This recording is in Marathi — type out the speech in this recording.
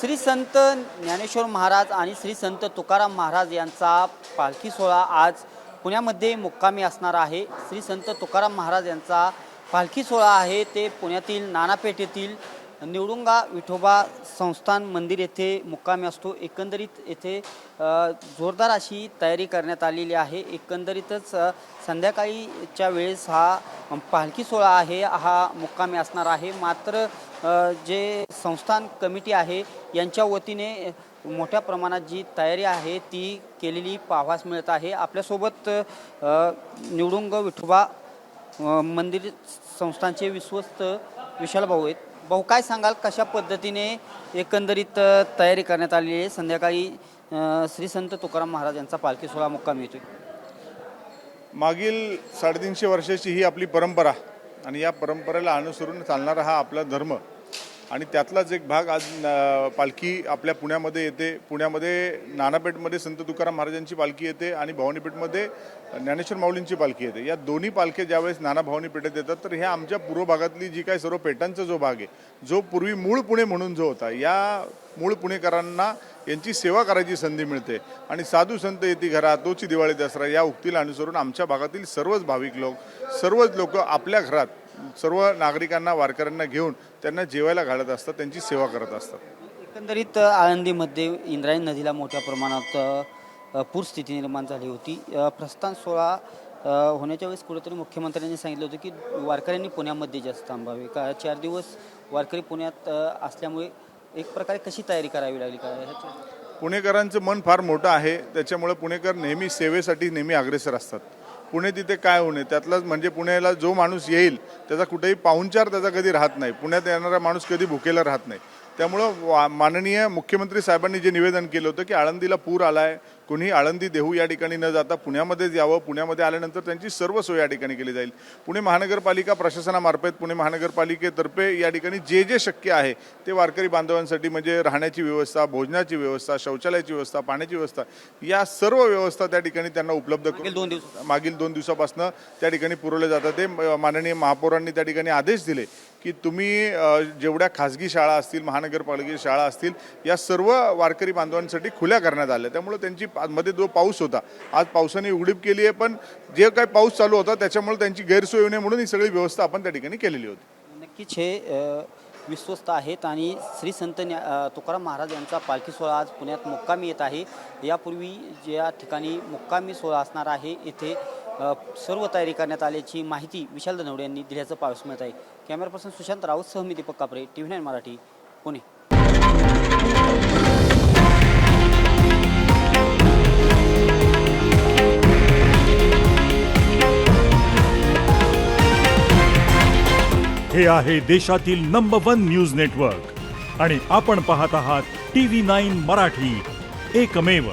श्री संत ज्ञानेश्वर महाराज आणि श्री संत तुकाराम महाराज यांचा पालखी सोहळा आज पुण्यामध्ये मुक्कामी असणार आहे। श्री संत तुकाराम महाराज यांचा पालखी सोहळा आहे ते पुण्यातील नानापेठ येथील निवडुंगा विठोबा संस्थान मंदिर येथे मुक्कामी असतो। एकंदरीत येथे जोरदार अशी तयारी करण्यात आलेली आहे। एकंदरीतच संध्याकाळीच्या वेळेस हा पालखी सोहळा आहे हा मुक्कामी असणार आहे। मात्र जे संस्थान कमिटी आहे यांच्या वतीने मोठ्या प्रमाणात जी तयारी आहे ती केलेली पाहावयास मिळत आहे। आपल्यासोबत निवडुंगा विठोबा मंदिर संस्थानचे विश्वस्त विशाल भाऊ आहेत। भाऊ, काय सांगाल कशा पद्धतीने एकंदरीत तयारी करण्यात आली आहे? संध्याकाळी श्री संत तुकाराम महाराज यांचा पालखी सोहळा मुक्कामी येतोय। मागील 350 वर्षाची ही आपली परंपरा आणि या परंपरेला अनुसरून चालणारा हा आपला धर्म आणि त्यातलाच एक भाग आज पालखी आपल्या पुण्यामध्ये येते। पुण्यामध्ये नानापेठमध्ये संत तुकाराम महाराजांची पालखी येते आणि भवानीपेठमध्ये ज्ञानेश्वर माऊलींची पालखी येते। या दोन्ही पालख्या ज्यावेळेस नाना भवानी पेठेत येतात तर ह्या आमच्या पूर्व भागातली जी काय सर्व पेठांचा जो भाग आहे, जो पूर्वी मूळ पुणे म्हणून जो होता, या मूळ पुणेकरांना यांची सेवा करायची संधी मिळते आणि साधू संत येती घरा तोची दिवाळी दसरा या उक्तीला अनुसरून आमच्या भागातील सर्वच भाविक लोक, सर्वच लोक आपल्या घरात सर्व नागरिकांना, वारकऱ्यांना घेऊन त्यांना जेवायला घालत असतात, त्यांची सेवा करत असतात। एकंदरीत आळंदीमध्ये इंद्रायणी नदीला मोठ्या प्रमाणात पूरस्थिती निर्माण झाली होती। प्रस्थान सोहळा होण्याच्या वेळेस कुठेतरी मुख्यमंत्र्यांनी सांगितलं होतं की वारकऱ्यांनी पुण्यामध्ये जास्त थांबावे का 4 दिवस वारकरी पुण्यात असल्यामुळे एक प्रकारे कशी तयारी करावी लागली काय? पुणेकरांचं मन फार मोठं आहे, त्याच्यामुळे पुणेकर नेहमी सेवेसाठी नेहमी अग्रेसर असतात। पुणे तिथे काय होणे त्यातलाच म्हणजे पुण्याला जो माणूस येईल त्याचा कुठेही पाहुणचार त्याचा कधी राहत नाही। पुण्यात येणारा माणूस कधी भुकेला राहत नाही। त्यामुळं माननीय मुख्यमंत्री साहेबांनी जे निवेदन केलं होतं की आळंदीला पूर आलाय, कोणी आळंदी देहू या ठिकाणी न जाता पुण्यामध्येच यावं, पुण्यामध्ये आल्यानंतर त्यांची सर्व सोय या ठिकाणी केली जाईल। पुणे महानगरपालिका प्रशासनामार्फत पुणे महानगरपालिकेतर्फे या ठिकाणी जे जे शक्य आहे ते वारकरी बांधवांसाठी म्हणजे राहण्याची व्यवस्था, भोजनाची व्यवस्था, शौचालयाची व्यवस्था, पाण्याची व्यवस्था या सर्व व्यवस्था त्या ठिकाणी त्यांना उपलब्ध मागील 2 दिवसापासून त्या ठिकाणी पुरवले जातात। ते माननीय महापौरांनी त्या ठिकाणी आदेश दिले की तुम्ही जेवढ्या खाजगी शाळा असतील, महानगरपालिकेच्या शाळा असतील, या सर्व वारकरी बांधवांसाठी खुल्या करण्यात आल्या। त्यामुळे त्यांची मध्ये जो पाऊस होता, आज पावसाने उघडीप केली आहे, पण जे काही पाऊस चालू होता त्याच्यामुळे त्यांची गैरसोय होऊ नये म्हणून ही सगळी व्यवस्था आपण त्या ठिकाणी केलेली होती। नक्कीच हे विश्वस्त आहेत आणि श्री संत तुकाराम महाराज यांचा पालखी सोहळा आज पुण्यात मुक्कामी येत आहे। यापूर्वी ज्या ठिकाणी मुक्कामी सोहळा असणार आहे येथे सर्व तयारी करण्यात आल्याची माहिती विशाल दनवडे यांनी दिल्याचं पाहावयास मिळत आहे। कॅमेरा पर्सन सुशांत राऊत सह मी दीपक कापरे, TV9 मराठी, पुणे। हे आहे देशातील नंबर 1 न्यूज नेटवर्क आणि आपण पाहत आहात TV9 मराठी, एकमेव।